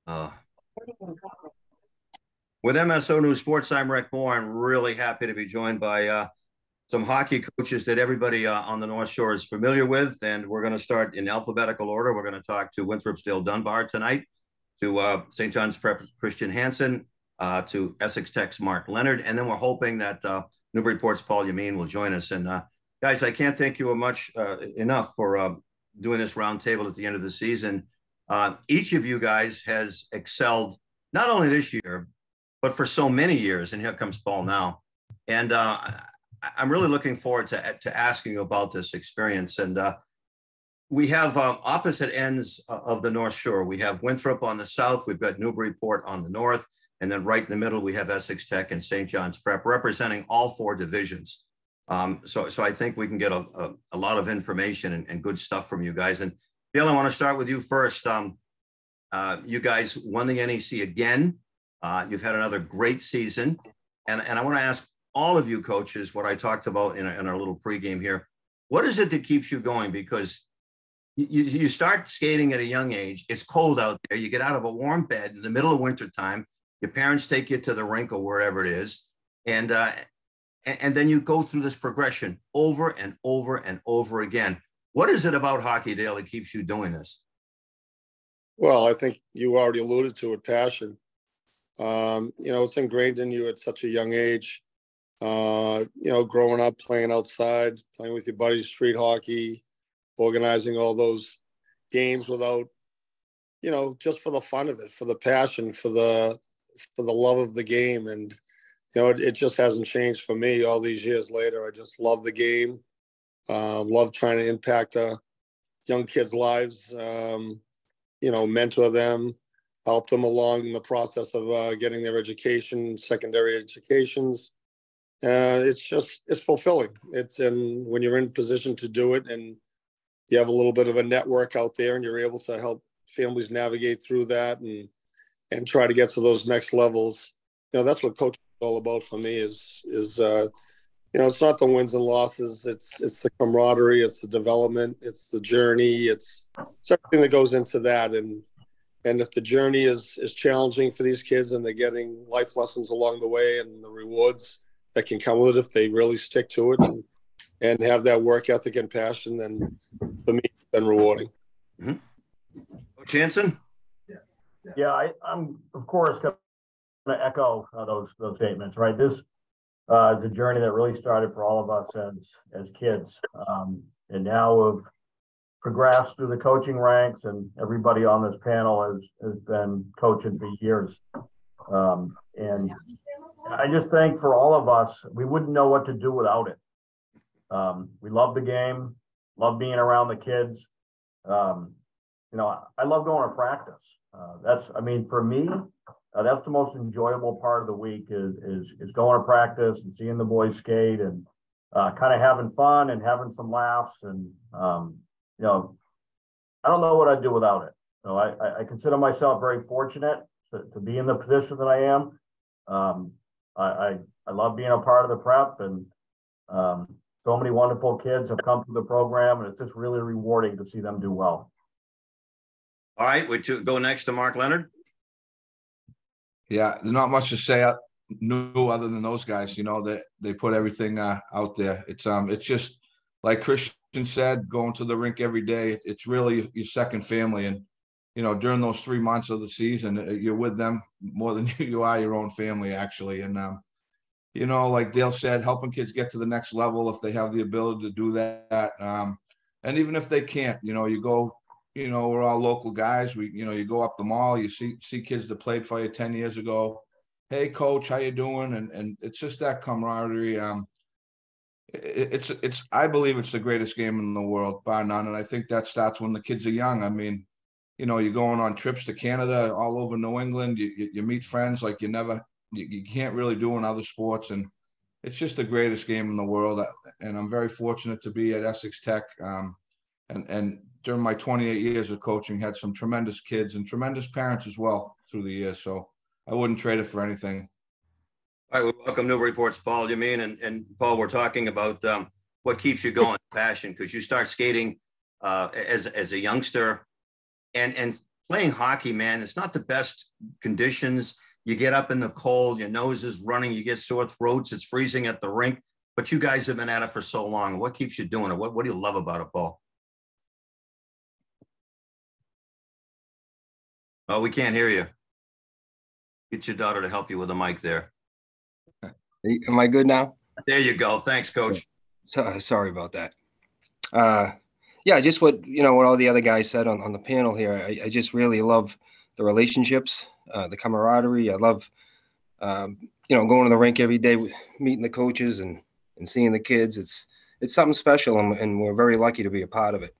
Uh, with MSO News Sports, I'm Rick Moore. I'm really happy to be joined by some hockey coaches that everybody on the North Shore is familiar with. And we're going to start in alphabetical order. We're going to talk to Winthrop Dale Dunbar tonight, to St. John's Prep Christian Hansen, to Essex Tech's Mark Leonard. And then we're hoping that Newburyport's Paul Yameen will join us. And guys, I can't thank you enough for doing this roundtable at the end of the season. Each of you guys has excelled not only this year, but for so many years. And here comes Paul now. And I'm really looking forward to asking you about this experience. And we have opposite ends of the North Shore. We have Winthrop on the south. We've got Newburyport on the north. And then right in the middle, we have Essex Tech and St. John's Prep, representing all four divisions. So I think we can get a lot of information and good stuff from you guys. And Dale, I want to start with you first. You guys won the NEC again. You've had another great season. And I want to ask all of you coaches what I talked about in our little pregame here. What is it that keeps you going? Because you start skating at a young age. It's cold out there. You get out of a warm bed in the middle of winter time. Your parents take you to the rink or wherever it is. And then you go through this progression over and over and over again. What is it about hockey, Dale, that keeps you doing this? Well, I think you already alluded to it, passion. It's ingrained in you at such a young age. Growing up, playing outside, playing with your buddies, street hockey, organizing all those games without, just for the fun of it, for the passion, for the love of the game. And, it just hasn't changed for me all these years later. I just love the game, love trying to impact young kids' lives, mentor them, help them along in the process of getting their education, secondary educations. It's fulfilling. When you're in position to do it and you have a little bit of a network out there and you're able to help families navigate through that and try to get to those next levels. That's what coaching is all about for me is it's not the wins and losses. It's the camaraderie. It's the development. It's the journey. It's everything that goes into that. And if the journey is challenging for these kids and they're getting life lessons along the way and the rewards that can come with it if they really stick to it and have that work ethic and passion, then for me, it's been rewarding. Mm-hmm. Coach Hansen? Yeah, I'm, of course, going to echo those statements, right? This is a journey that really started for all of us as kids. And now we've progressed through the coaching ranks, and everybody on this panel has been coaching for years. And I just think for all of us, we wouldn't know what to do without it. We love the game, love being around the kids. I love going to practice. For me, that's the most enjoyable part of the week is going to practice and seeing the boys skate and kind of having fun and having some laughs. And, I don't know what I'd do without it. So I consider myself very fortunate to be in the position that I am. I love being a part of the prep, and so many wonderful kids have come through the program, and it's just really rewarding to see them do well. All right, we go next to Mark Leonard. Yeah, there's not much to say new other than those guys. That they put everything out there. It's just like Christian said, going to the rink every day. It's really your second family, and during those 3 months of the season, you're with them more than you are your own family, actually. And like Dale said, helping kids get to the next level if they have the ability to do that. And even if they can't, you go. We're all local guys. You go up the mall, you see kids that played for you 10 years ago. Hey, coach, how you doing? And it's just that camaraderie. I believe it's the greatest game in the world, bar none. And I think that starts when the kids are young. You're going on trips to Canada, all over New England. You meet friends like you can't really do in other sports. And it's just the greatest game in the world. And I'm very fortunate to be at Essex Tech. And during my 28 years of coaching, had some tremendous kids and tremendous parents as well through the years. So I wouldn't trade it for anything. All right, we welcome Newburyport's Paul Yameen. And Paul, we're talking about what keeps you going, passion, because you start skating as a youngster. And playing hockey, man, it's not the best conditions. You get up in the cold, your nose is running, you get sore throats, it's freezing at the rink. But you guys have been at it for so long. What keeps you doing it? What do you love about it, Paul? Oh, we can't hear you. Get your daughter to help you with the mic there. Am I good now? There you go. Thanks, Coach. So, sorry about that. Yeah, just what all the other guys said on the panel here. I just really love the relationships, the camaraderie. I love, going to the rink every day, meeting the coaches and seeing the kids. It's something special, and we're very lucky to be a part of it.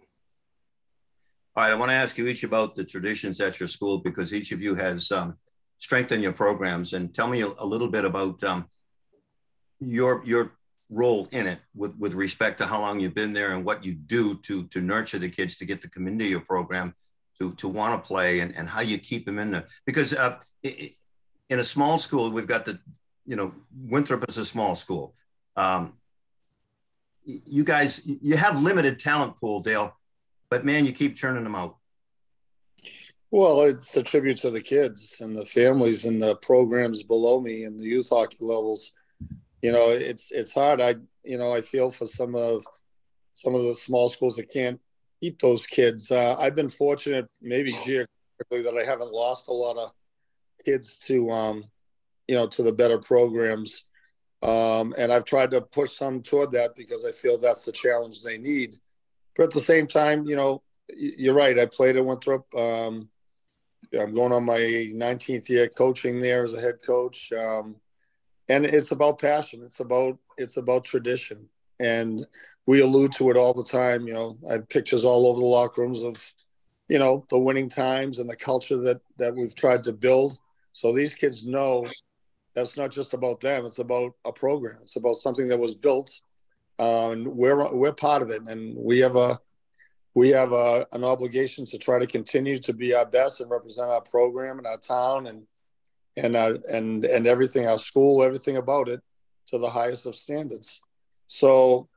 All right, I want to ask you each about the traditions at your school, because each of you has strengthened your programs. And tell me a little bit about your role in it with respect to how long you've been there and what you do to nurture the kids to get to come into your program to want to play, and how you keep them in there. Because in a small school, we've got Winthrop is a small school. You guys, you have limited talent pool, Dale, but man, you keep churning them out. Well, it's a tribute to the kids and the families and the programs below me and the youth hockey levels. It's hard. I feel for some of the small schools that can't keep those kids. I've been fortunate, maybe geographically, that I haven't lost a lot of kids to the better programs. And I've tried to push some toward that because I feel that's the challenge they need. But at the same time, you're right. I played at Winthrop. I'm going on my 19th year coaching there as a head coach. And it's about passion. It's about tradition. And we allude to it all the time. I have pictures all over the locker rooms of, the winning times and the culture that we've tried to build. So these kids know that's not just about them. It's about a program. It's about something that was built. And we're part of it. And we have an obligation to try to continue to be our best and represent our program and our town and everything, our school, everything about it, to the highest of standards. So,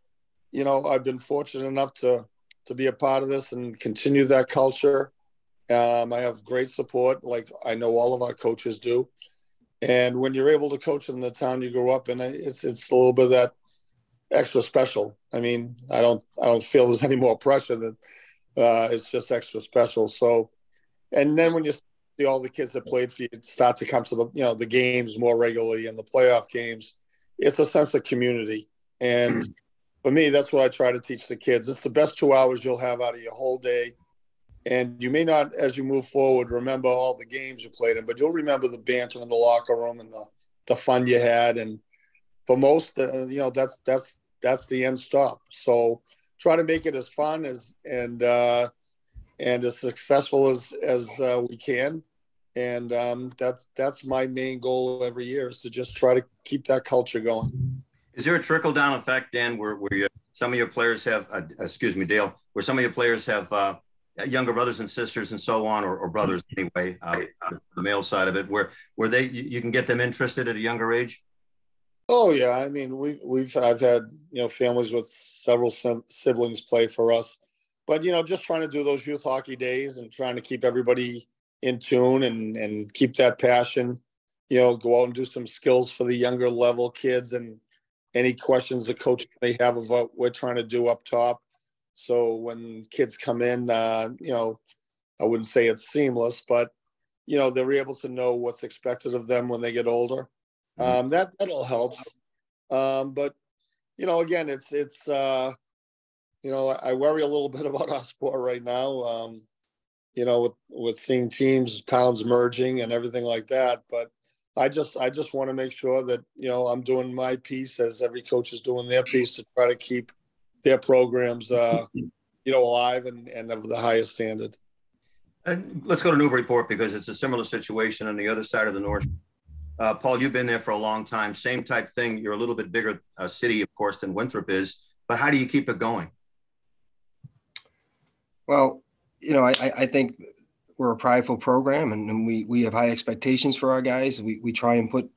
I've been fortunate enough to be a part of this and continue that culture. I have great support, like I know all of our coaches do. And when you're able to coach in the town you grew up in, it's a little bit of that extra special. I mean, I don't feel there's any more pressure than it's just extra special. So, and then when you see all the kids that played for you start to come to the games more regularly and the playoff games, it's a sense of community. And for me, that's what I try to teach the kids. It's the best 2 hours you'll have out of your whole day. And you may not, as you move forward, remember all the games you played in, but you'll remember the banter in the locker room and the fun you had. And for most, that's the end stop. So try to make it as fun and as successful as we can. And that's my main goal every year, is to just try to keep that culture going. Is there a trickle down effect, Dan, where some of your players have, Dale, where some of your players have younger brothers and sisters and so on, or brothers anyway, the male side of it, where you can get them interested at a younger age? Oh yeah, I mean I've had families with several siblings play for us, but just trying to do those youth hockey days and trying to keep everybody in tune and keep that passion. Go out and do some skills for the younger level kids, and any questions the coach may have of what we're trying to do up top. So when kids come in, I wouldn't say it's seamless, but they're able to know what's expected of them when they get older. That all helps. But again, it's I worry a little bit about our sport right now. With seeing towns merging and everything like that. But I just want to make sure that I'm doing my piece, as every coach is doing their piece, to try to keep their programs alive and of the highest standard. And let's go to Newburyport, because it's a similar situation on the other side of the North. Paul, you've been there for a long time. Same type thing. You're a little bit bigger city, of course, than Winthrop is. But how do you keep it going? Well, I think we're a prideful program, and we have high expectations for our guys. We try and put,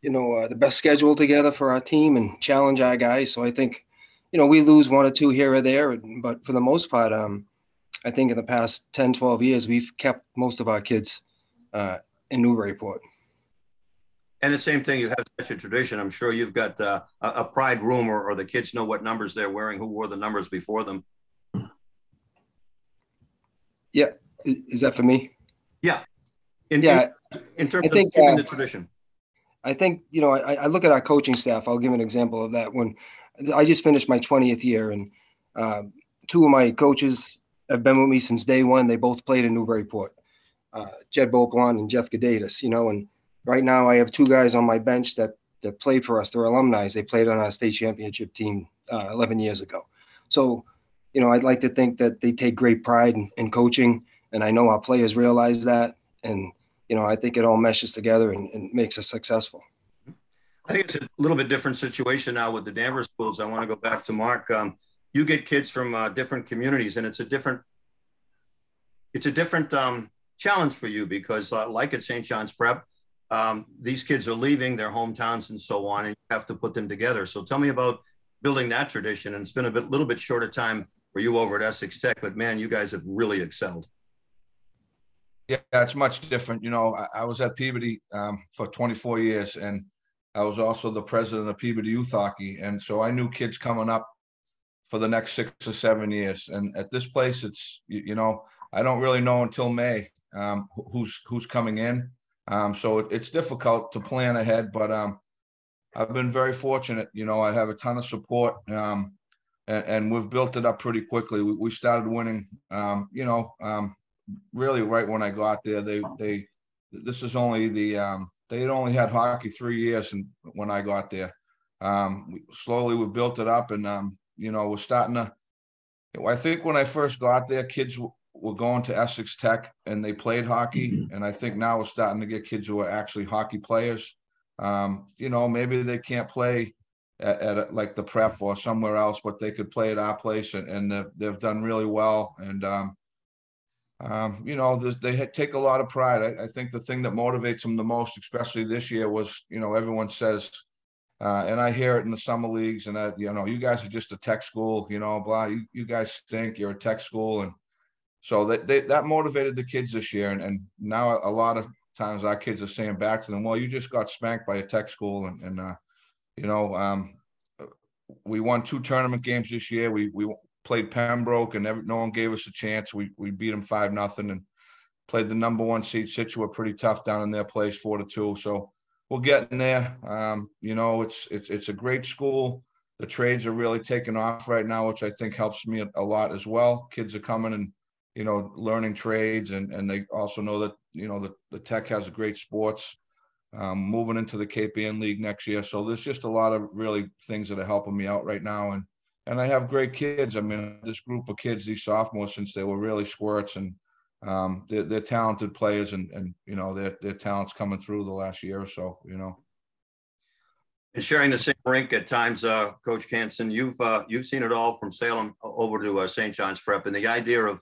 the best schedule together for our team and challenge our guys. So I think, we lose one or two here or there, but for the most part, I think in the past 10, 12 years, we've kept most of our kids in Newburyport. And the same thing, you have such a tradition. I'm sure you've got a pride room, or the kids know what numbers they're wearing, who wore the numbers before them. Yeah. Is that for me? Yeah. In terms of keeping the tradition. I think, I look at our coaching staff. I'll give an example of that. When I just finished my 20th year, and two of my coaches have been with me since day one. They both played in Newburyport, Jed Beauplan and Jeff Gadatis, and right now I have two guys on my bench that played for us. They're alumni. They played on our state championship team 11 years ago. So, I'd like to think that they take great pride in coaching, and I know our players realize that. And, I think it all meshes together and makes us successful. I think it's a little bit different situation now with the Danvers schools. I want to go back to Mark. You get kids from different communities, and it's a different challenge for you because like at St. John's Prep, these kids are leaving their hometowns and so on, and you have to put them together. So tell me about building that tradition. And it's been little bit shorter time for you over at Essex Tech, but man, you guys have really excelled. Yeah, it's much different. I was at Peabody for 24 years, and I was also the president of Peabody Youth Hockey. And so I knew kids coming up for the next 6 or 7 years. And at this place, it's, I don't really know until May who's coming in. So it's difficult to plan ahead, but I've been very fortunate. I have a ton of support, and we've built it up pretty quickly. We started winning, really right when I got there. This is only they had only had hockey 3 years when I got there. Slowly we built it up, and we're starting to. I think when I first got there, kids were going to Essex Tech and they played hockey, and I think now we're starting to get kids who are actually hockey players. Maybe they can't play at like the Prep or somewhere else, but they could play at our place, and they've done really well. And they take a lot of pride. I think the thing that motivates them the most, especially this year, was, everyone says, and I hear it in the summer leagues, and you guys are just a tech school, blah, you guys stink, you're a tech school. And so that motivated the kids this year. And now a lot of times our kids are saying back to them, well, you just got spanked by a tech school. We won 2 tournament games this year. We played Pembroke, and no one gave us a chance. We beat them 5-0, and played the number 1 seed Scituate pretty tough down in their place 4-2. So we're getting there. It's a great school. The trades are really taking off right now, which I think helps me a lot as well. Kids are coming and learning trades, and they also know that the Tech has great sports. Moving into the Cape Ann League next year. So there's just a lot of really things that are helping me out right now. And I have great kids. I mean, this group of kids, these sophomores, since they were really squirts, and they're talented players, and their talent's coming through the last year or so, And sharing the same rink at times, Coach Canson, you've seen it all from Salem over to St. John's Prep, and the idea of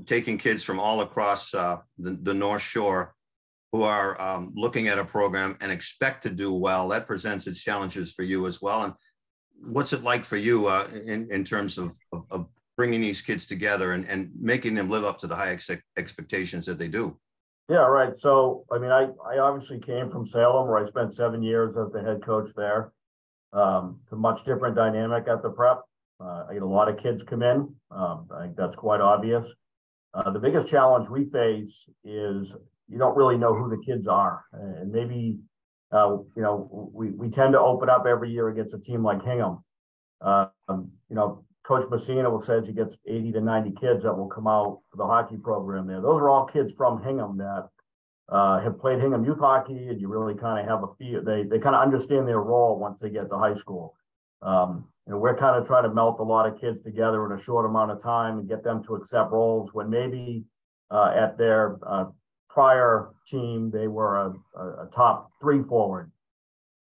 taking kids from all across the North Shore who are looking at a program and expect to do well, that presents its challenges for you as well. And what's it like for you in terms of bringing these kids together and making them live up to the high expectations that they do? Yeah, right. So, I mean, I obviously came from Salem, where I spent 7 years as the head coach there. It's a much different dynamic at the Prep. I get a lot of kids come in. I think that's quite obvious. The biggest challenge we face is you don't really know who the kids are. And maybe, we tend to open up every year against a team like Hingham. Coach Messina says he gets 80 to 90 kids that will come out for the hockey program there. Those are all kids from Hingham that have played Hingham youth hockey, and you really kind of have a feel. They kind of understand their role once they get to high school. We're kind of trying to melt a lot of kids together in a short amount of time and get them to accept roles when maybe at their prior team they were a top 3 forward,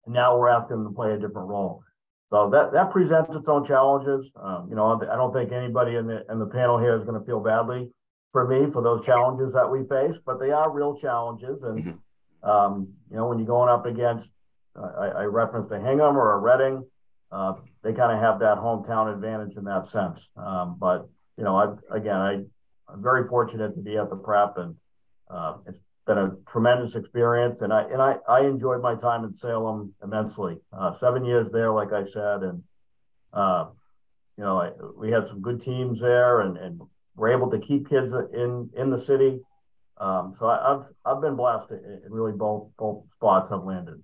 and now we're asking them to play a different role. So that presents its own challenges. I don't think anybody in the panel here is going to feel badly for me for those challenges that we face, but they are real challenges. And when you're going up against, I referenced a Hingham or a Reading, they kind of have that hometown advantage in that sense. But I'm very fortunate to be at the prep, and it's been a tremendous experience. And I enjoyed my time in Salem immensely. 7 years there, like I said, and we had some good teams there, and we're able to keep kids in the city. So I've been blessed in really both spots I've landed.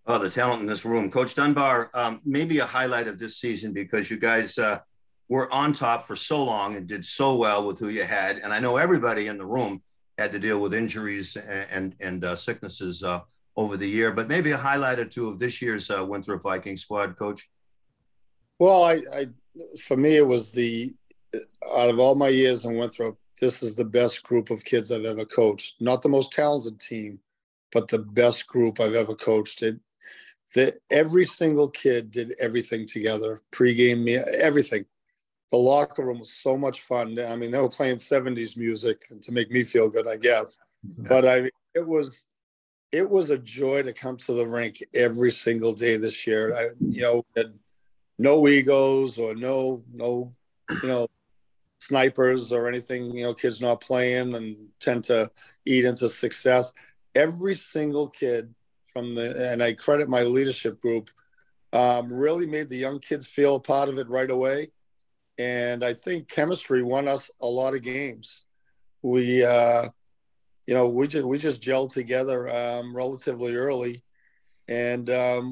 Oh, the talent in this room. Coach Dunbar, maybe a highlight of this season, because you guys were on top for so long and did so well with who you had. And I know everybody in the room had to deal with injuries and sicknesses over the year, but maybe a highlight or two of this year's Winthrop Viking squad, Coach. Well, for me, it was out of all my years in Winthrop, this is the best group of kids I've ever coached. Not the most talented team, but the best group I've ever coached. Every single kid did everything together, pregame, everything. The locker room was so much fun. I mean, they were playing 70s music to make me feel good, I guess. But it was a joy to come to the rink every single day this year. Had no egos or no snipers or anything, kids not playing and tend to eat into success. Every single kid and I credit my leadership group, really made the young kids feel a part of it right away. And I think chemistry won us a lot of games. We just gelled together relatively early, and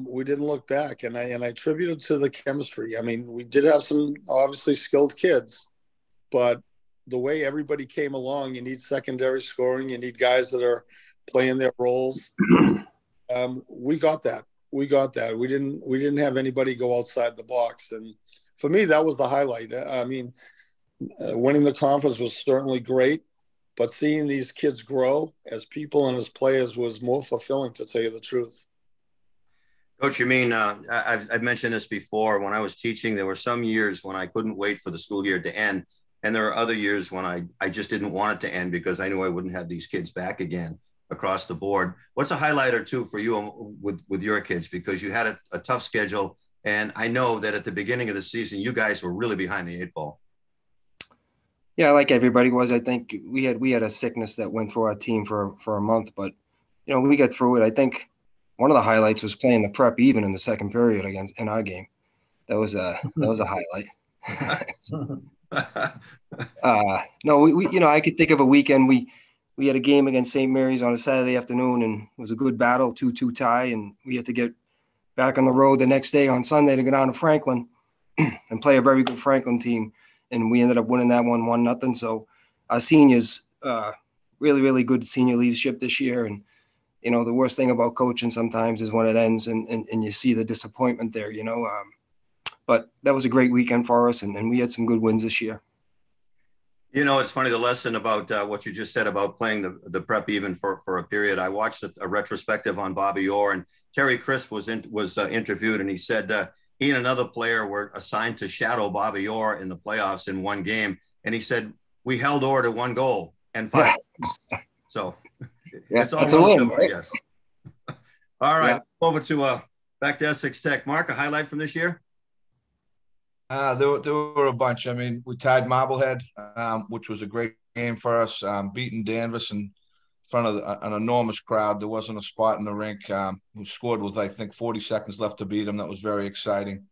we didn't look back. And I attribute it to the chemistry. I mean, we did have some obviously skilled kids, but the way everybody came along, you need secondary scoring, you need guys that are playing their roles. We got that. We didn't have anybody go outside the box. And for me, that was the highlight. I mean, winning the conference was certainly great, but seeing these kids grow as people and as players was more fulfilling, to tell you the truth. Coach, I've mentioned this before. When I was teaching, there were some years when I couldn't wait for the school year to end. And there are other years when I just didn't want it to end because I knew I wouldn't have these kids back again across the board. What's a highlight or two for you with your kids? Because you had a tough schedule. And I know that at the beginning of the season, you guys were really behind the 8 ball. Yeah, like everybody was. I think we had a sickness that went through our team for a month, but we got through it. I think one of the highlights was playing the prep even in the second period in our game. That was a highlight. No, I could think of a weekend. We had a game against St. Mary's on a Saturday afternoon, and it was a good battle, 2-2 tie, and we had to get back on the road the next day on Sunday to go down to Franklin and play a very good Franklin team. And we ended up winning that one 1-0. So our seniors, really, really good senior leadership this year. And, the worst thing about coaching sometimes is when it ends and you see the disappointment there, but that was a great weekend for us. And we had some good wins this year. It's funny, the lesson about what you just said about playing the prep even for a period. I watched a retrospective on Bobby Orr, and Terry Crisp was interviewed, and he said he and another player were assigned to shadow Bobby Orr in the playoffs in one game. And he said, we held Orr to 1 goal and 5. So it's all relative, right? I guess. All right. Yeah. Over to back to Essex Tech. Mark, a highlight from this year? There were a bunch. I mean, we tied Marblehead, which was a great game for us, beating Danvers in front of an enormous crowd. There wasn't a spot in the rink. We scored with, I think, 40 seconds left to beat them. That was very exciting.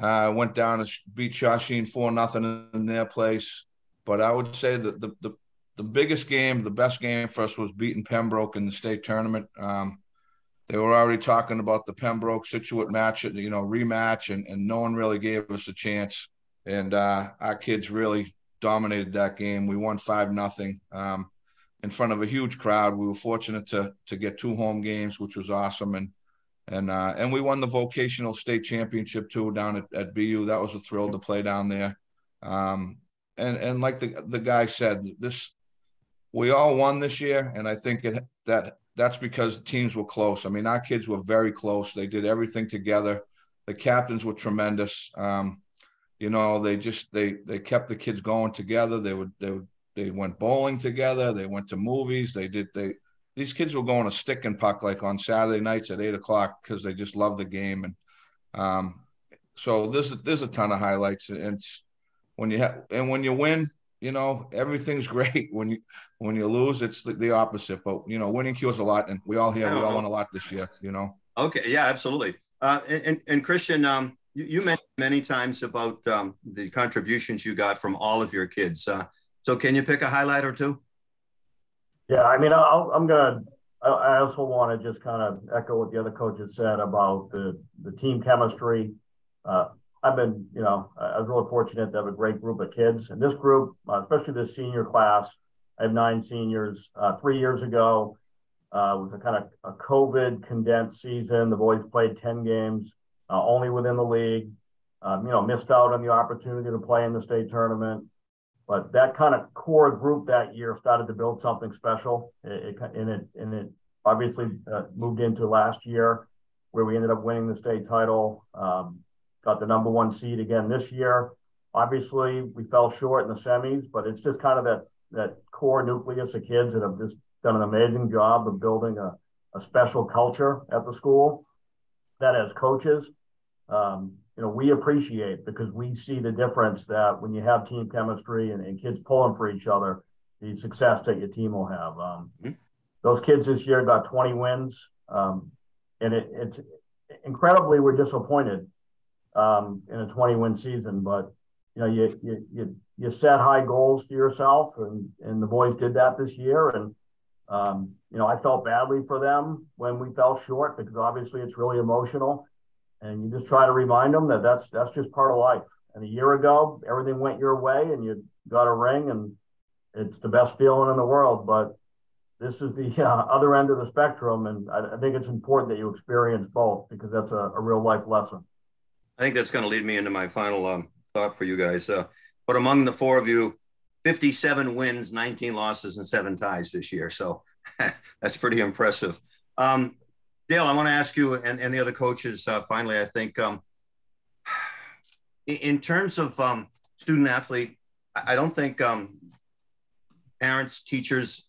Went down and beat Shawsheen 4-0 in their place. But I would say that the biggest game, the best game for us was beating Pembroke in the state tournament. They were already talking about the Pembroke Situate match, rematch, and no one really gave us a chance. And our kids really dominated that game. We won 5-0 in front of a huge crowd. We were fortunate to get 2 home games, which was awesome. And we won the vocational state championship too down at BU. That was a thrill to play down there. And like the guy said, we all won this year, and I think that's because teams were close. I mean, our kids were very close. They did everything together. The captains were tremendous. They kept the kids going together. They went bowling together. They went to movies. These kids were going to stick and puck like on Saturday nights at 8:00 because they just loved the game. And so there's a ton of highlights. And when you win, everything's great. When you lose, it's the opposite. But winning cures a lot, and we all won a lot this year. Okay, yeah, absolutely. And Christian, you mentioned many times about the contributions you got from all of your kids. So can you pick a highlight or two? Yeah, I mean, I also want to just kind of echo what the other coaches said about the team chemistry. I was really fortunate to have a great group of kids. And this group, especially this senior class, I have 9 seniors. 3 years ago, was a kind of a COVID condensed season. The boys played 10 games, only within the league. Missed out on the opportunity to play in the state tournament. But that kind of core group that year started to build something special. It obviously moved into last year, where we ended up winning the state title. Got the #1 seed again this year. Obviously, we fell short in the semis, but it's just kind of that core nucleus of kids that have just done an amazing job of building a special culture at the school that, as coaches, we appreciate, because we see the difference that when you have team chemistry and kids pulling for each other, the success that your team will have. Those kids this year got 20 wins, and it's incredibly, we're disappointed in a 20-win season, but you set high goals for yourself, and the boys did that this year. And I felt badly for them when we fell short, because obviously it's really emotional, and you just try to remind them that that's just part of life. And a year ago, everything went your way, and you got a ring, and it's the best feeling in the world. But this is the other end of the spectrum, and I think it's important that you experience both, because that's a real life lesson. I think that's going to lead me into my final thought for you guys. But among the 4 of you, 57 wins, 19 losses, and 7 ties this year. So that's pretty impressive. Dale, I want to ask you and the other coaches, finally, I think, in terms of student athlete, I don't think parents, teachers,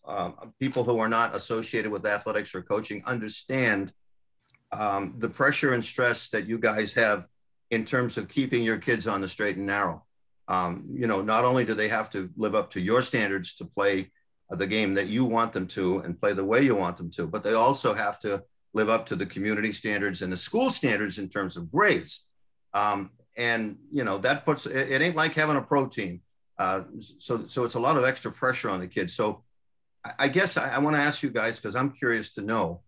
people who are not associated with athletics or coaching understand the pressure and stress that you guys have in terms of keeping your kids on the straight and narrow. Not only do they have to live up to your standards to play the game that you want them to and play the way you want them to, but they also have to live up to the community standards and the school standards in terms of grades. That puts, it ain't like having a pro team. So it's a lot of extra pressure on the kids. So I guess I want to ask you guys, because I'm curious to know,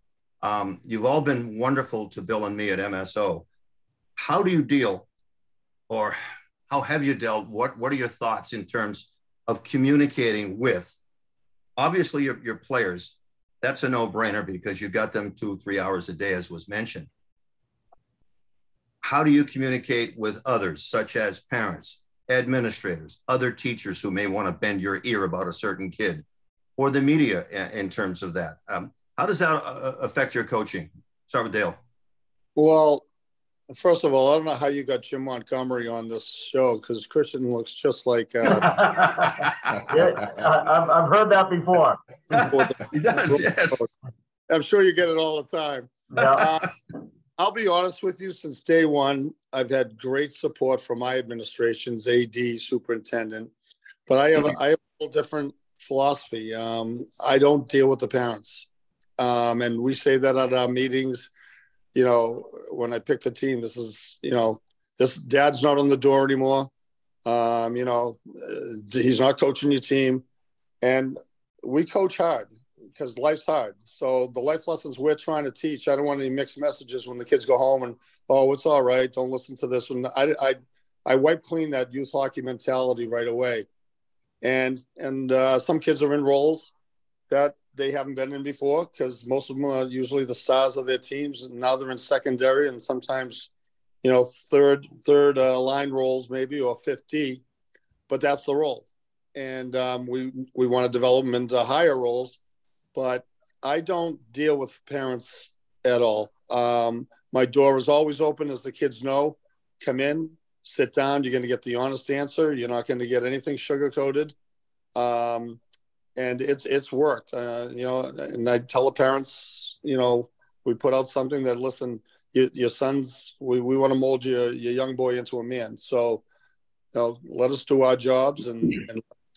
you've all been wonderful to Bill and me at MSO. How do you deal, or how have you dealt? What are your thoughts in terms of communicating with, obviously, your players? That's a no-brainer, because you got them 2-3 hours a day, as was mentioned. How do you communicate with others, such as parents, administrators, other teachers who may want to bend your ear about a certain kid, or the media in terms of that? How does that affect your coaching? Start with Dale. Well, first of all, I don't know how you got Jim Montgomery on this show, because Christian looks just like. I've heard that before. He does, yes. I'm sure you get it all the time. Yeah. I'll be honest with you. Since day one, I've had great support from my administration's AD, superintendent, but I have a little different philosophy. I don't deal with the parents, and we say that at our meetings. When I pick the team, this dad's not on the door anymore. He's not coaching your team, and we coach hard because life's hard. So the life lessons we're trying to teach, I don't want any mixed messages when the kids go home and, oh, it's all right, don't listen to this one. I wipe clean that youth hockey mentality right away. And some kids are in roles that they haven't been in before, because most of them are usually the stars of their teams, and now they're in secondary and sometimes, third line roles maybe, or 50, but that's the role. And we want to develop them into higher roles, but I don't deal with parents at all. My door is always open, as the kids know. Come in, sit down. You're going to get the honest answer. You're not going to get anything sugar-coated. And it's worked, and I tell the parents, we put out something that, listen, your sons, we want to mold your young boy into a man. So let us do our jobs and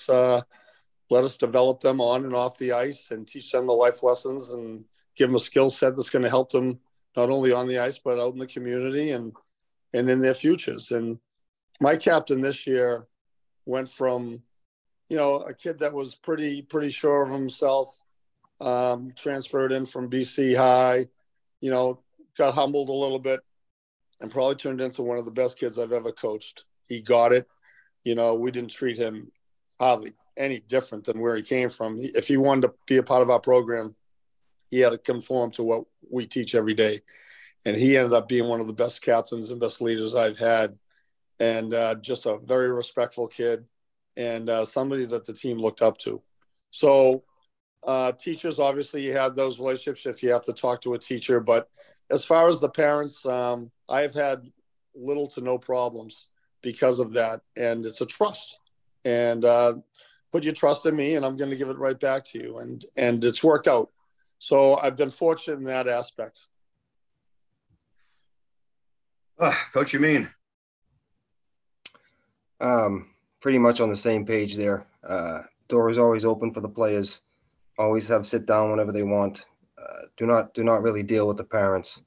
let us develop them on and off the ice and teach them the life lessons and give them a skill set that's going to help them not only on the ice, but out in the community and in their futures. And my captain this year went from, a kid that was pretty sure of himself, transferred in from BC High, got humbled a little bit and probably turned into one of the best kids I've ever coached. He got it. We didn't treat him hardly any different than where he came from. If he wanted to be a part of our program, he had to conform to what we teach every day. And he ended up being one of the best captains and best leaders I've had. And just a very respectful kid and somebody that the team looked up to. So teachers, obviously you have those relationships if you have to talk to a teacher. But as far as the parents, I've had little to no problems because of that. And it's a trust. And put your trust in me and I'm going to give it right back to you. And it's worked out. So I've been fortunate in that aspect. Coach, you mean? Pretty much on the same page there. Door is always open for the players. Always have sit down whenever they want. Do not really deal with the parents.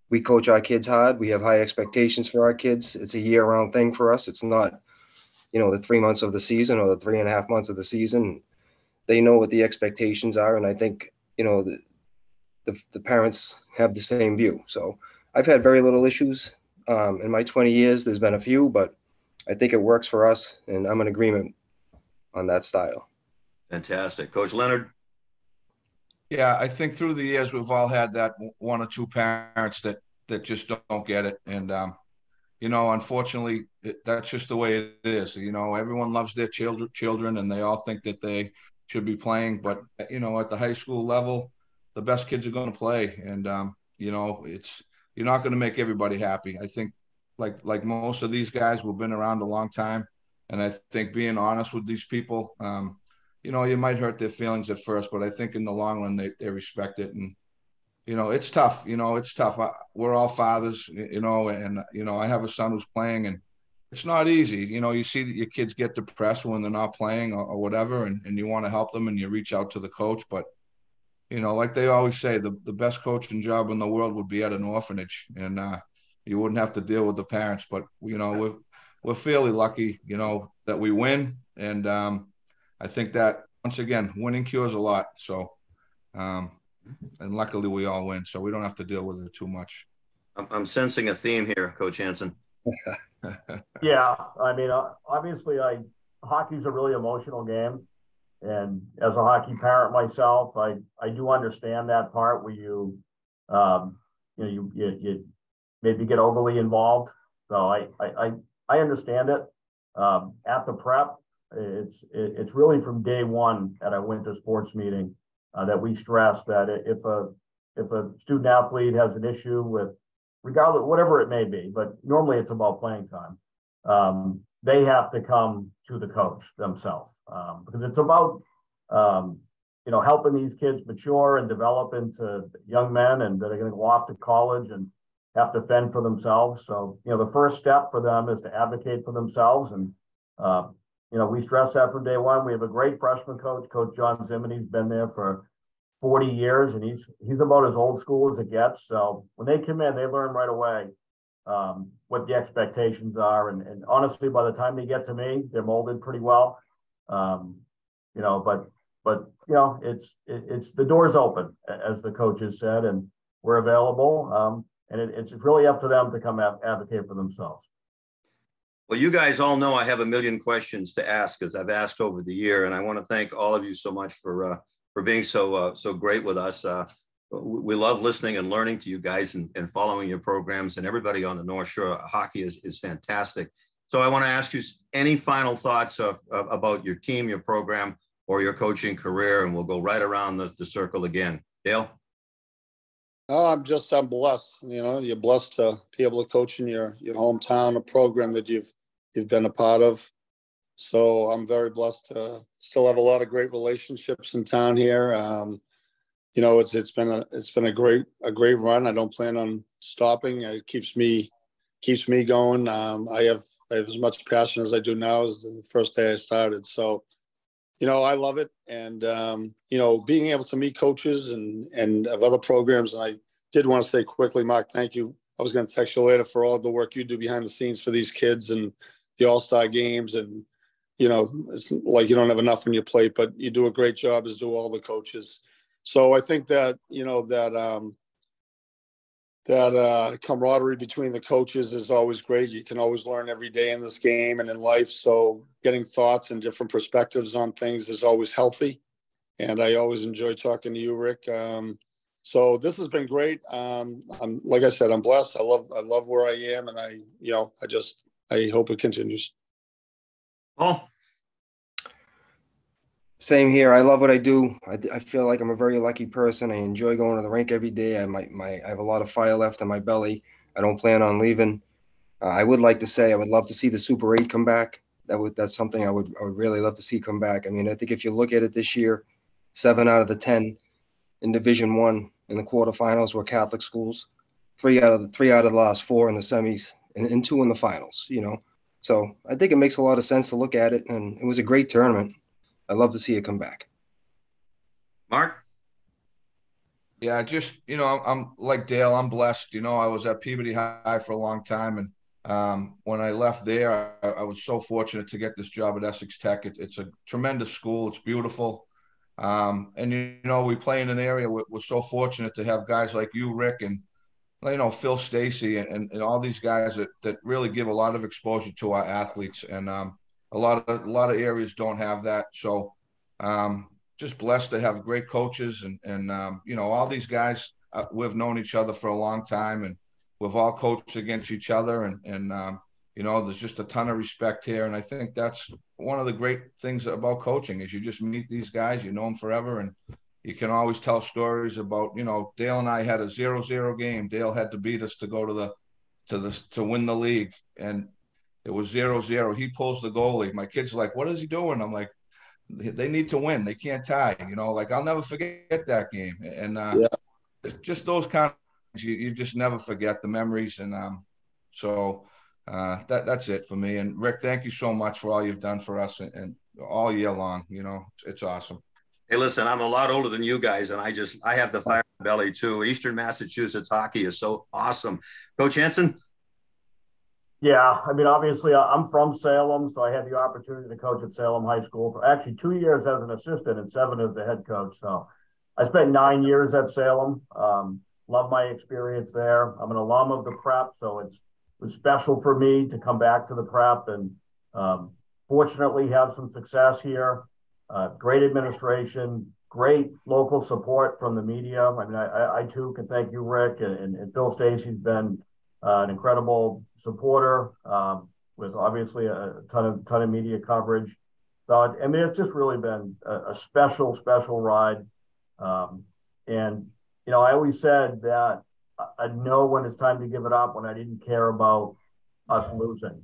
We coach our kids hard. We have high expectations for our kids. It's a year-round thing for us. It's not, the 3 months of the season or the 3.5 months of the season. They know what the expectations are, and I think the parents have the same view. So I've had very little issues in my 20 years. There's been a few, but I think it works for us, and I'm in agreement on that style. Fantastic. Coach Leonard? Yeah, I think through the years, we've all had that one or two parents that just don't get it. And, unfortunately, that's just the way it is. Everyone loves their children, and they all think that they should be playing. But, at the high school level, the best kids are going to play. And, you're not going to make everybody happy. I think like most of these guys, we've been around a long time. And I think being honest with these people, you might hurt their feelings at first, but I think in the long run, they respect it. And, it's tough. It's tough. We're all fathers, and, I have a son who's playing, and it's not easy. You see that your kids get depressed when they're not playing or whatever, and you want to help them and you reach out to the coach. But, like they always say, the best coaching job in the world would be at an orphanage, and you wouldn't have to deal with the parents. But, we're fairly lucky, that we win. And I think that, once again, winning cures a lot. So, and luckily we all win, so we don't have to deal with it too much. I'm sensing a theme here, Coach Hansen. Yeah, I mean, obviously, hockey's a really emotional game, and as a hockey parent myself, I do understand that part where you maybe get overly involved. So I understand it. At the prep, it's really from day one at our winter sports meeting that we stress that if a student athlete has an issue with, regardless, whatever it may be, but normally it's about playing time, they have to come to the coach themselves because it's about helping these kids mature and develop into young men and that are going to go off to college and have to fend for themselves. So the first step for them is to advocate for themselves, and we stress that from day one. We have a great freshman coach, Coach John Zimmerman. He's been there for 40 years, and he's about as old school as it gets. So when they come in, they learn right away what the expectations are. And honestly, by the time they get to me, they're molded pretty well. But it's the door's open, as the coaches said, and we're available. And it's really up to them to come advocate for themselves. Well, you guys all know I have a million questions to ask, as I've asked over the year, and I want to thank all of you so much for being so great with us. We love listening and learning to you guys and following your programs, and everybody on the North Shore. Hockey is fantastic. So I want to ask you any final thoughts about your team, your program, or your coaching career, and we'll go right around the circle again. Dale? Oh, I'm blessed. You're blessed to be able to coach in your hometown, a program that you've been a part of. So I'm very blessed to still have a lot of great relationships in town here. It's been a great run. I don't plan on stopping. It keeps me keeps me going. I have as much passion as I do now as the first day I started. So, I love it. And, being able to meet coaches and of other programs. And I did want to say quickly, Mark, thank you. I was going to text you later for all the work you do behind the scenes for these kids and the All-Star games. And, it's like you don't have enough on your plate, but you do a great job, as do all the coaches. So I think that, that camaraderie between the coaches is always great. You can always learn every day in this game and in life. So getting thoughts and different perspectives on things is always healthy. And I always enjoy talking to you, Rick. So this has been great. I'm, like I said, I'm blessed. I love where I am. And I hope it continues. Oh, Same here. I love what I do. I feel like I'm a very lucky person. I enjoy going to the rink every day. I have a lot of fire left in my belly. I don't plan on leaving. I would like to say I would love to see the Super 8 come back. That's something I would really love to see come back. I mean, I think if you look at it this year, 7 out of the 10 in Division I in the quarterfinals were Catholic schools. 3 out of the last 4 in the semis, and 2 in the finals. So I think it makes a lot of sense to look at it, and it was a great tournament. I'd love to see it come back. Mark? Yeah, just, I'm like Dale, I'm blessed. I was at Peabody High for a long time. And when I left there, I was so fortunate to get this job at Essex Tech. It's a tremendous school. It's beautiful. And, we play in an area we're so fortunate to have guys like you, Rick, and, Phil Stacy and all these guys that really give a lot of exposure to our athletes. And a lot of areas don't have that. So just blessed to have great coaches and all these guys, we've known each other for a long time, and we've all coached against each other. And there's just a ton of respect here. And I think that's one of the great things about coaching is you just meet these guys, you know them forever. And you can always tell stories about, Dale and I had a 0-0 game. Dale had to beat us to go to win the league. And it was 0-0. He pulls the goalie. My kid's like, what is he doing? I'm like, they need to win. They can't tie. I'll never forget that game. And just those kind of things, you just never forget the memories. And so that's it for me. And Rick, thank you so much for all you've done for us and all year long. It's awesome. Hey, listen, I'm a lot older than you guys, and I have the fire in my belly too. Eastern Massachusetts hockey is so awesome. Coach Hansen? Yeah, I mean, obviously, I'm from Salem, so I had the opportunity to coach at Salem High School for actually 2 years as an assistant and 7 as the head coach. So I spent 9 years at Salem. Love my experience there. I'm an alum of the prep, so it was special for me to come back to the prep and fortunately have some success here. Great administration, great local support from the media. I mean, I too can thank you, Rick, and Phil Stacy's been an incredible supporter with obviously a ton of media coverage. So, I mean, it's just really been a special ride. And, I always said that I'd know when it's time to give it up when I didn't care about us losing.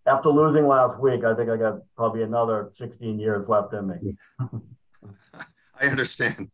After losing last week, I think I got probably another 16 years left in me. I understand.